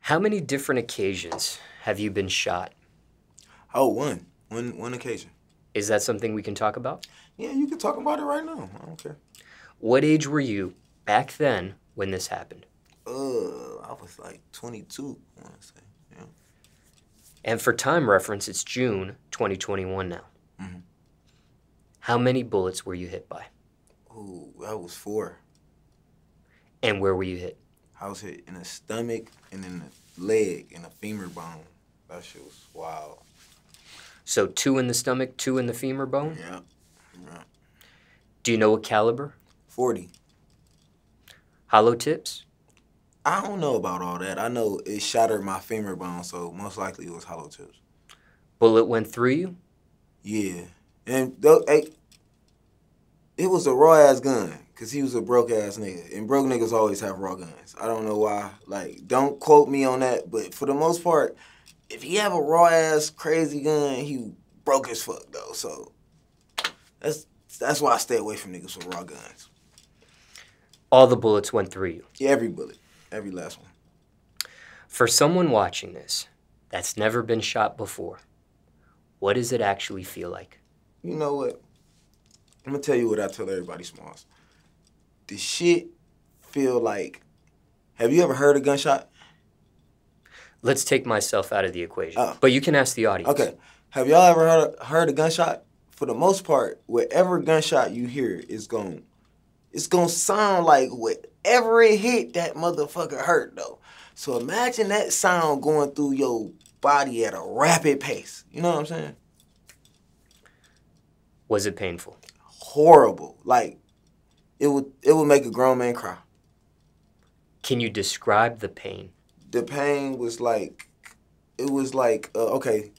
How many different occasions have you been shot? Oh, one occasion. Is that something we can talk about? Yeah, you can talk about it right now. I don't care. What age were you back then when this happened? I was like 22, I want to say. Yeah. And for time reference, it's June 2021 now. Mm-hmm. How many bullets were you hit by? Ooh, that was 4. And where were you hit? I was hit in the stomach and in the leg and the femur bone. That shit was wild. So 2 in the stomach, 2 in the femur bone? Yeah. Do you know what caliber? 40. Hollow tips? I don't know about all that. I know it shattered my femur bone, so most likely it was hollow tips. Bullet went through you? Yeah. And it was a raw-ass gun, because he was a broke-ass nigga. And broke niggas always have raw guns. I don't know why. Like, don't quote me on that, but for the most part, if he have a raw-ass crazy gun, he broke as fuck, though. So that's why I stay away from niggas with raw guns. All the bullets went through you? Yeah, every bullet. Every last one. For someone watching this that's never been shot before, what does it actually feel like? You know what? I'm going to tell you what I tell everybody, Smallz. The shit feel like... Have you ever heard a gunshot? Let's take myself out of the equation, but you can ask the audience. Okay. Have y'all ever heard a gunshot? For the most part, whatever gunshot you hear is it's gonna sound like whatever it hit, that motherfucker hurt, though. So imagine that sound going through your body at a rapid pace. You know what I'm saying? Was it painful? Horrible. Like, it would make a grown man cry. Can you describe the pain? The pain was like, okay,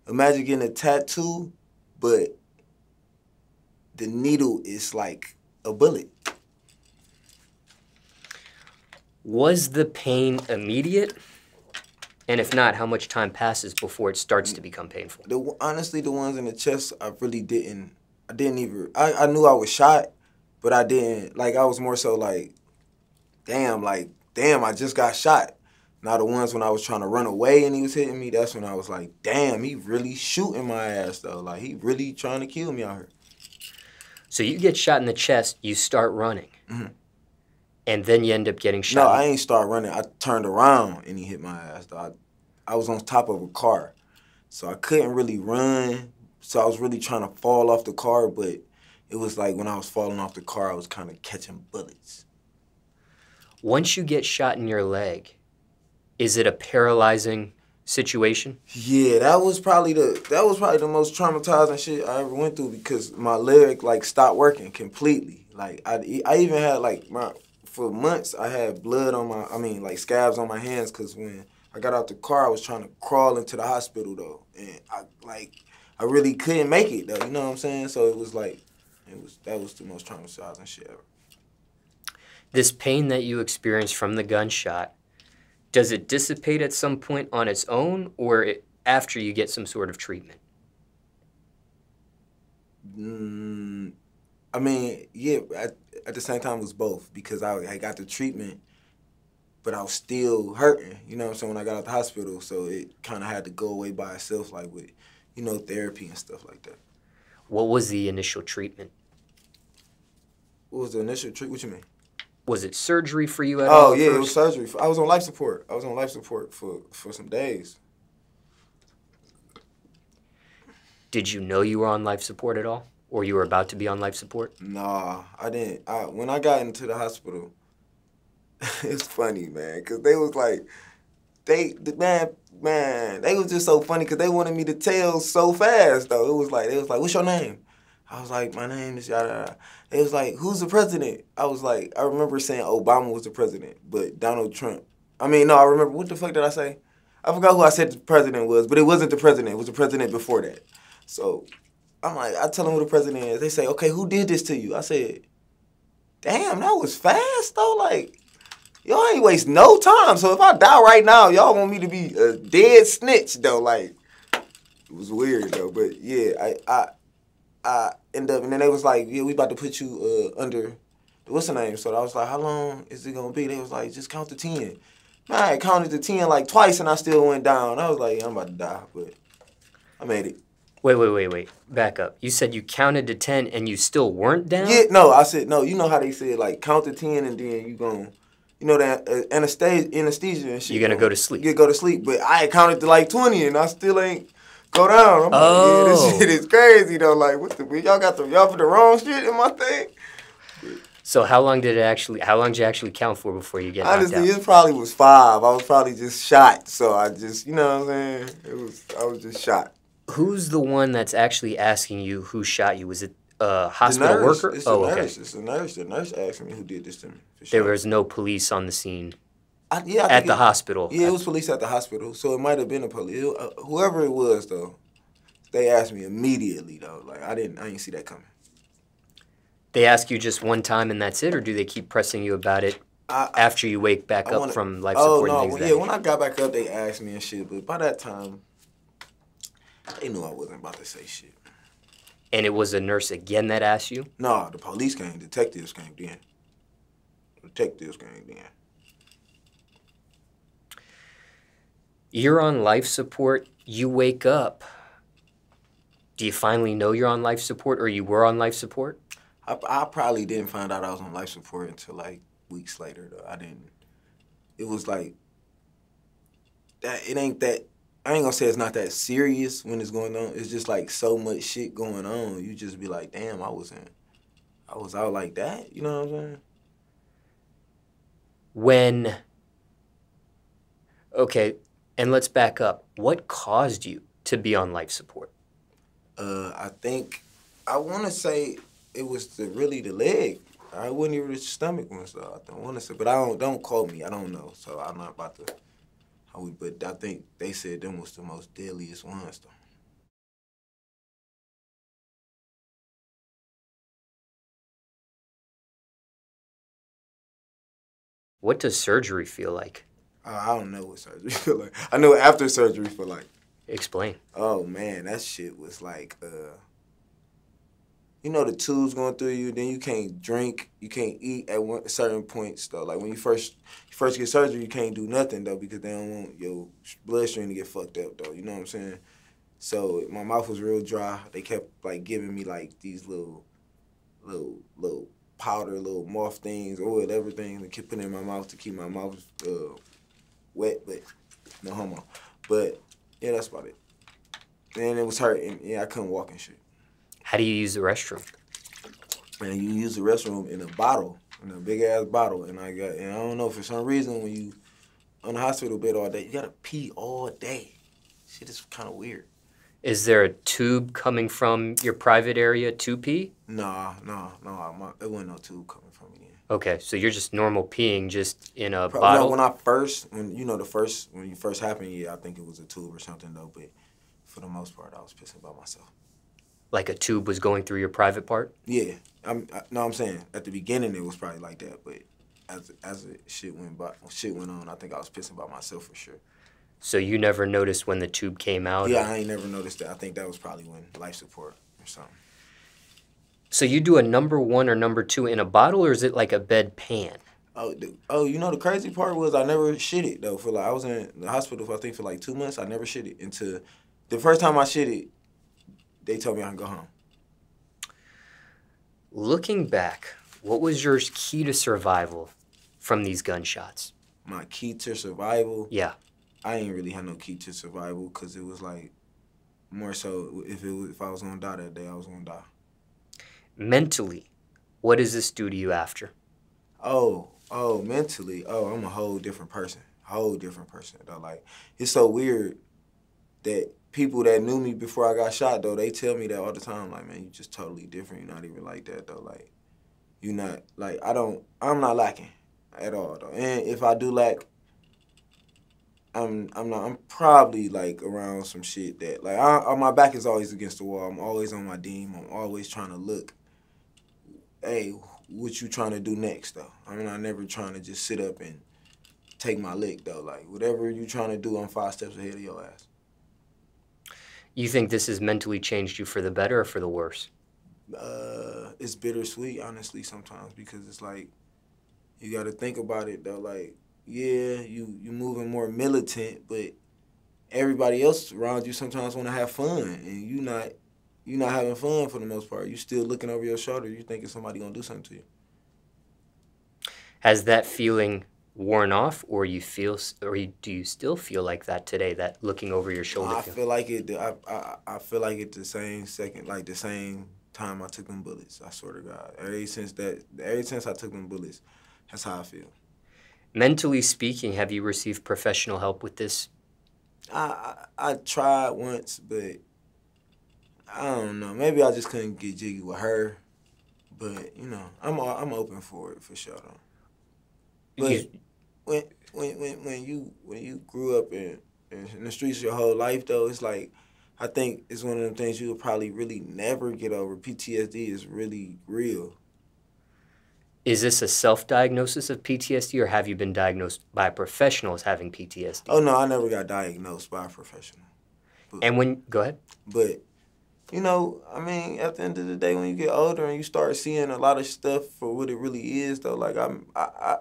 imagine getting a tattoo, but the needle is like a bullet. Was the pain immediate? And if not, how much time passes before it starts to become painful? Honestly, the ones in the chest, I didn't even, I knew I was shot, but I didn't, like, I was more so like, damn, I just got shot. Now the ones when I was trying to run away and he was hitting me, that's when I was like, damn, he really shooting my ass, though. Like, he really trying to kill me out here. So you get shot in the chest, you start running. Mm-hmm. And then you end up getting shot. No, I ain't start running. I turned around and he hit my ass, though. I was on top of a car, so I couldn't really run. So I was really trying to fall off the car, but it was like when I was falling off the car, I was kind of catching bullets. Once you get shot in your leg, is it a paralyzing situation? Yeah, that was probably the most traumatizing shit I ever went through, because my leg like stopped working completely. Like I even had like for months I had blood on like scabs on my hands, because when I got out the car I was trying to crawl into the hospital though, and I really couldn't make it though. You know what I'm saying? So it was like that was the most traumatizing shit ever. This pain that you experienced from the gunshot, does it dissipate at some point on its own, or after you get some sort of treatment? I mean, yeah, at the same time it was both, because I got the treatment, but I was still hurting, you know what I'm saying, when I got out the hospital, so it kind of had to go away by itself, like with, you know, therapy and stuff like that. What was the initial treatment? What was the initial treatment? What you mean? Was it surgery for you at all? Oh, yeah, it was surgery. I was on life support. I was on life support for some days. Did you know you were on life support at all? Or you were about to be on life support? Nah, I didn't. When I got into the hospital, it's funny, man, because they was like, they was just so funny, because they wanted me to tell so fast, though. They was like, what's your name? I was like, my name is yada yada. They was like, who's the president? I was like, I remember saying Obama was the president, but Donald Trump. I remember, what the fuck did I say? I forgot who I said the president was, but it wasn't the president. It was the president before that. So I'm like, I tell them who the president is. They say, okay, who did this to you? I said, damn, that was fast, though. Like, y'all ain't waste no time. So if I die right now, y'all want me to be a dead snitch, though. Like, it was weird, though. But, yeah, I ended up, and then they was like, yeah, we about to put you under, what's the name? So I was like, how long is it going to be? They was like, just count to 10. Man, I counted to 10 like twice and I still went down. I was like, I'm about to die, but I made it. Wait. Back up. You said you counted to 10 and you still weren't down? Yeah, no, I said, no, you know how they said, like, count to 10 and then you gon', you know that anesthesia and shit. You're gonna go to sleep. You go to sleep, but I had counted to like 20 and I still ain't go down. I'm like, yeah, this shit is crazy though. Like, what the, y'all put the wrong shit in my thing? So how long did you actually count for before you get knocked out? Honestly, it probably was 5. I was probably just shot. So I just, you know what I'm saying? I was just shot. Who's the one that's actually asking you who shot you? Was it a hospital worker? It's the nurse. It's the nurse. The nurse asked me who did this to me. For sure. There was no police on the scene. I At the hospital. Yeah, it was police at the hospital. So it might have been a police. Whoever it was, though, they asked me immediately, though. Like, I didn't see that coming. They ask you just one time and that's it, or do they keep pressing you about it after you wake back up from life support and things like that? When I got back up, they asked me and shit. But by that time, they knew I wasn't about to say shit. And it was a nurse again that asked you? No, the police came. Detectives came then. You're on life support. You wake up. Do you finally know you're on life support, or you were on life support? I probably didn't find out I was on life support until like weeks later, though. I didn't. It was like that. It ain't that. I ain't gonna say it's not that serious when it's going on. It's just like so much shit going on. You just be like, damn, I was out like that. You know what I'm saying? Okay, and let's back up. What caused you to be on life support? I want to say it was really the leg. I wasn't even the stomach ones though. I don't want to say, but don't quote me. I don't know, so I'm not about to. But I think they said them was the most deadliest ones though. What does surgery feel like? I don't know what surgery feel like. I know what after surgery feel like. Explain. Oh man, that shit was like, you know, the tubes going through you. Then you can't drink, you can't eat at certain points though. Like when you first get surgery, you can't do nothing though because they don't want your bloodstream to get fucked up though. You know what I'm saying? So my mouth was real dry. They kept like giving me like these little powder, little moth things or whatever things they keep putting in my mouth to keep my mouth wet, but no homo. But yeah, that's about it. And it was hurting. Yeah, I couldn't walk and shit. How do you use the restroom? Man, you use the restroom in a bottle, in a big ass bottle. And I don't know, for some reason when you on the hospital bed all day, you gotta pee all day. Shit is kind of weird. Is there a tube coming from your private area to pee? No, it wasn't no tube coming from me. Okay, so you're just normal peeing, just in a bottle? When you first happened, yeah, I think it was a tube or something though, but for the most part, I was pissing by myself. Like a tube was going through your private part? Yeah, I'm saying at the beginning it was probably like that, but as shit went on, I think I was pissing by myself for sure. So you never noticed when the tube came out? Yeah, I ain't never noticed that. I think that was probably when life support or something. So you do a number 1 or number 2 in a bottle, or is it like a bed pan? You know the crazy part was I never shit it though. I was in the hospital I think for like 2 months. I never shit it until the first time I shit it, they told me I can go home. Looking back, what was your key to survival from these gunshots? My key to survival? Yeah. I ain't really had no key to survival because it was like more so if I was gonna die that day, I was gonna die. Mentally, what does this do to you after? Mentally, I'm a whole different person. Though. Like, it's so weird that people that knew me before I got shot, though, they tell me that all the time. Like, man, you just totally different. You're not even like that, though. Like, you're not, like, I'm not lacking at all, though. And if I do lack, I'm probably, like, around some shit that, like, my back is always against the wall. I'm always on my dime. I'm always trying to look, hey, what you trying to do next, though? I'm not never trying to just sit up and take my lick, though. Like, whatever you trying to do, I'm 5 steps ahead of your ass. You think this has mentally changed you for the better or for the worse? It's bittersweet, honestly, sometimes, because it's like, you got to think about it, though, like, yeah, you moving more militant, but everybody else around you sometimes want to have fun, and you not having fun for the most part. You still looking over your shoulder. You thinking somebody gonna do something to you. Has that feeling worn off, or do you still feel like that today? That looking over your shoulder I feel? feel like it. I feel like it the same second, like the same time I took them bullets. I swear to God. Ever since I took them bullets, that's how I feel. Mentally speaking, have you received professional help with this? I tried once, but I don't know. Maybe I just couldn't get jiggy with her. But you know, I'm open for it for sure though. But You, when you grew up in the streets your whole life though, it's like I think it's one of them things you will probably really never get over. PTSD is really real. is this a self-diagnosis of PTSD, or have you been diagnosed by professionals having PTSD? Oh no, I never got diagnosed by a professional. But, Go ahead. but you know, I mean, at the end of the day, when you get older and you start seeing a lot of stuff for what it really is, though, like I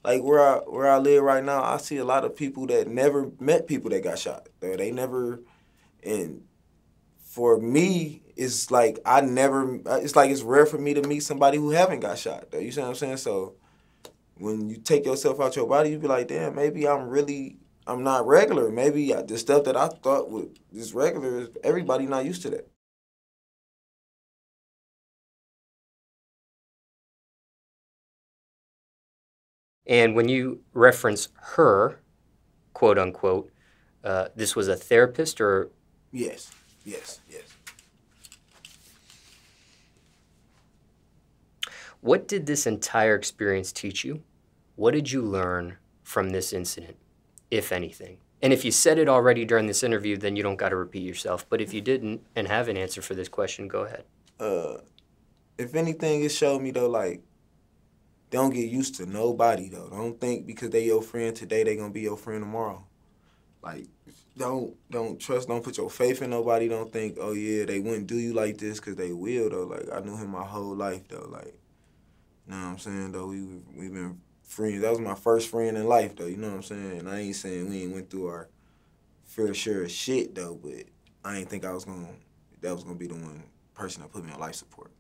like where I live right now, I see a lot of people that never met people that got shot. They never, and for me, it's like I never. It's like it's rare for me to meet somebody who haven't got shot. Though you see what I'm saying? So when you take yourself out your body, you be like, damn, maybe I'm not regular. Maybe the stuff that I thought was regular is everybody not used to that. And when you reference her, quote unquote, this was a therapist, or Yes, yes, yes. what did this entire experience teach you? What did you learn from this incident, if anything? And if you said it already during this interview, then you don't got to repeat yourself. But if you didn't and have an answer for this question, go ahead. Uh, if anything, it showed me though, like, don't get used to nobody though. Don't think because they your friend today, they gonna be your friend tomorrow. Like, don't trust, don't put your faith in nobody. Don't think, oh yeah, they wouldn't do you like this because they will though. Like, I knew him my whole life though. Like, you know what I'm saying though. We been friends. That was my first friend in life though. You know what I'm saying. And I ain't saying we ain't went through our fair share of shit though, but I ain't think that was gonna be the one person that put me on life support.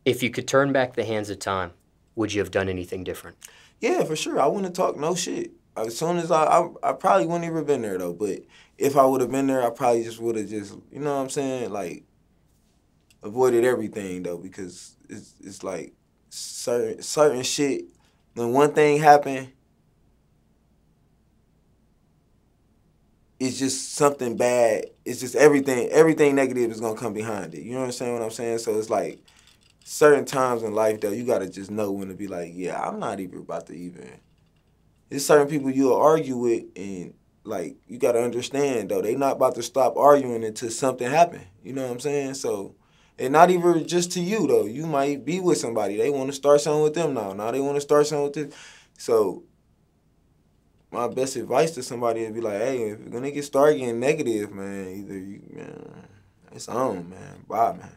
If you could turn back the hands of time, would you have done anything different? Yeah, for sure. I wouldn't have talked no shit. As soon as I probably wouldn't even been there though. But if I would have been there, I probably just would have just, you know what I'm saying, like avoided everything though, because it's like certain shit. When one thing happened, it's just something bad. It's just everything negative is gonna come behind it. You know what I'm saying? So it's like certain times in life though, you gotta just know when to be like, yeah, I'm not even about to even. There's certain people you'll argue with, and like you gotta understand though, they not about to stop arguing until something happen. You know what I'm saying? So, and not even just to you though. You might be with somebody, they want to start something with them now. Now they want to start something with this. So, my best advice to somebody is be like, hey, if you're gonna start getting negative, man, man, it's on, man. Bye, man.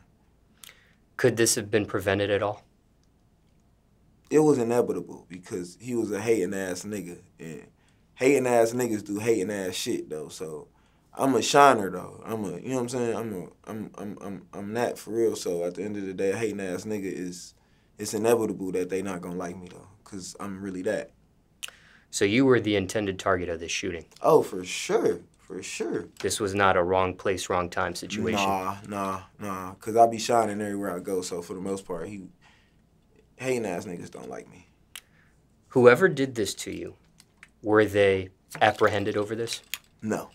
Could this have been prevented at all? It was inevitable because he was a hating ass nigga, and hating ass niggas do hating ass shit though. So I'm a shiner though. You know what I'm saying? I'm that for real. So at the end of the day, a hating ass nigga it's inevitable that they not gonna like me though, cause I'm really that. So you were the intended target of this shooting. Oh, for sure. For sure. This was not a wrong place, wrong time situation. Nah. Cause I be shining everywhere I go. So for the most part, hating ass niggas don't like me. Whoever did this to you, were they apprehended over this? No.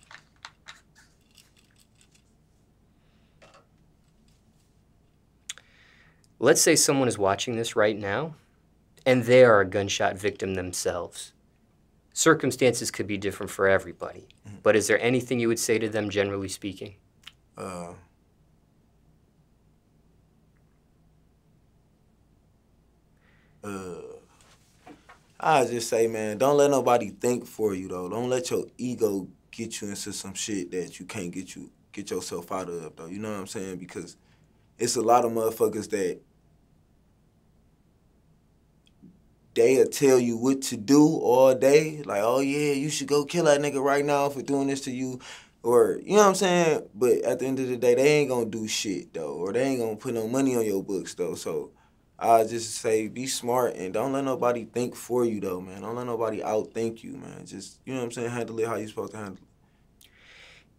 Let's say someone is watching this right now, and they are a gunshot victim themselves. Circumstances could be different for everybody, but is there anything you would say to them, generally speaking? I just say, man, don't let nobody think for you though. Don't let your ego get you into some shit that you can't get yourself out of though. You know what I'm saying? Because it's a lot of motherfuckers that they'll tell you what to do all day. Like, oh, yeah, you should go kill that nigga right now for doing this to you. Or, you know what I'm saying? But at the end of the day, they ain't going to do shit, though. Or they ain't going to put no money on your books, though. So I just say be smart and don't let nobody think for you, though, man. Don't let nobody outthink you, man. Just, you know what I'm saying, handle it how you supposed to handle it.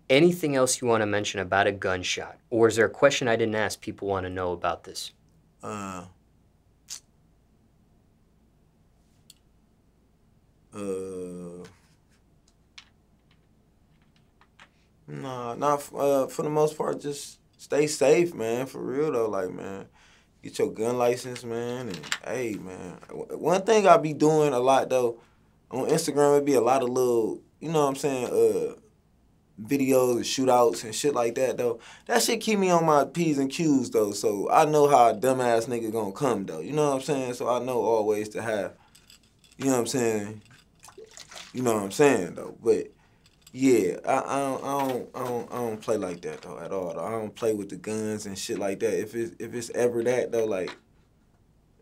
Anything else you want to mention about a gunshot? Or is there a question I didn't ask people want to know about this? Nah, not for the most part. Just stay safe, man. For real though, like man, get your gun license, man. And hey, man, one thing I be doing a lot though on Instagram, it be a lot of little, you know what I'm saying, videos and shootouts and shit like that though. That shit keep me on my P's and Q's though. So I know how a dumbass nigga gonna come though. You know what I'm saying? So I know always to have, you know what I'm saying. You know what I'm saying though, but. Yeah, I don't play like that though at all. Though. I don't play with the guns and shit like that. If it's ever that though, like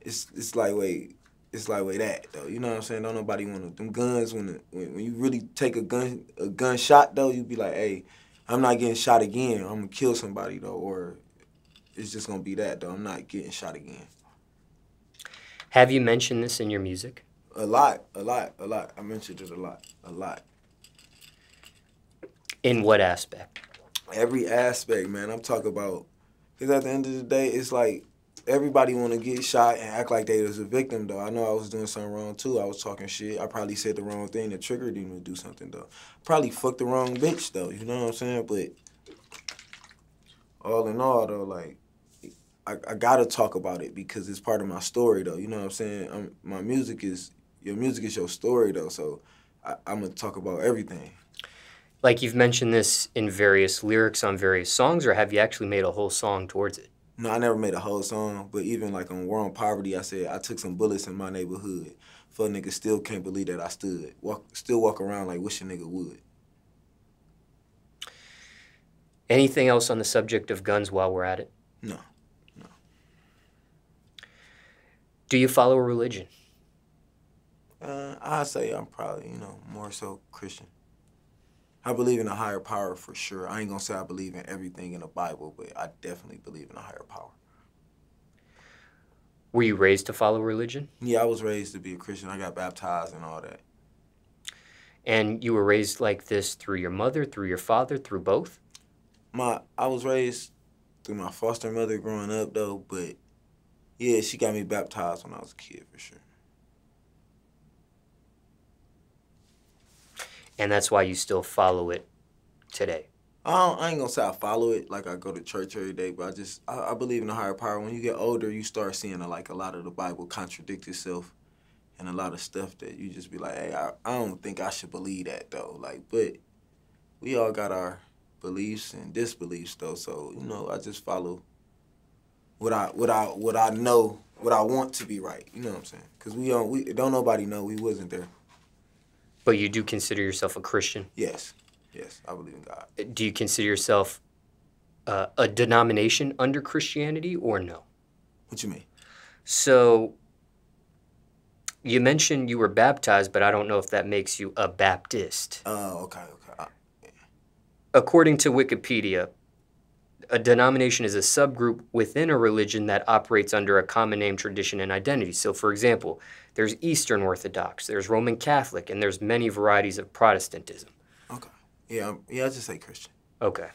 it's lightweight that though. You know what I'm saying? Don't nobody want them guns when you really take a gunshot though. You be like, hey, I'm not getting shot again. I'm gonna kill somebody though, or it's just gonna be that though. I'm not getting shot again. Have you mentioned this in your music? A lot. I mentioned it a lot. In what aspect? Every aspect, man. I'm talking about, because at the end of the day, it's like everybody want to get shot and act like they was a victim, though. I know I was doing something wrong, too. I was talking shit. I probably said the wrong thing that triggered him to do something, though. Probably fucked the wrong bitch, though. You know what I'm saying? But all in all, though, like, I got to talk about it because it's part of my story, though. You know what I'm saying? Your music is your story, though, so I'm going to talk about everything. Like you've mentioned this in various lyrics on various songs, or have you actually made a whole song towards it? No, I never made a whole song, but even like on War on Poverty, I said I took some bullets in my neighborhood. For a nigga still can't believe that I stood. Still walk around like wish a nigga would. Anything else on the subject of guns while we're at it? No. Do you follow a religion? I'd say I'm probably, more so Christian. I believe in a higher power for sure. I ain't gonna say I believe in everything in the Bible, but I definitely believe in a higher power. Were you raised to follow religion? Yeah, I was raised to be a Christian. I got baptized and all that. And you were raised like this through your mother, through your father, through both? I was raised through my foster mother growing up, though, but yeah, she got me baptized when I was a kid, for sure. And that's why you still follow it today? I ain't gonna say I follow it, like I go to church every day, but I believe in a higher power. When you get older, you start seeing a lot of the Bible contradict itself and a lot of stuff that you just be like, hey, I don't think I should believe that, though. Like, but we all got our beliefs and disbeliefs, though, so, I just follow what I know, what I want to be right, you know what I'm saying? Because we don't nobody know, we wasn't there. But you do consider yourself a Christian? Yes, I believe in God. Do you consider yourself a denomination under Christianity or no? What you mean? So, you mentioned you were baptized, but I don't know if that makes you a Baptist. Oh, okay. Yeah. According to Wikipedia, a denomination is a subgroup within a religion that operates under a common name, tradition, and identity. So, for example, there's Eastern Orthodox, there's Roman Catholic, and there's many varieties of Protestantism. Okay. Yeah, I just say Christian. Okay.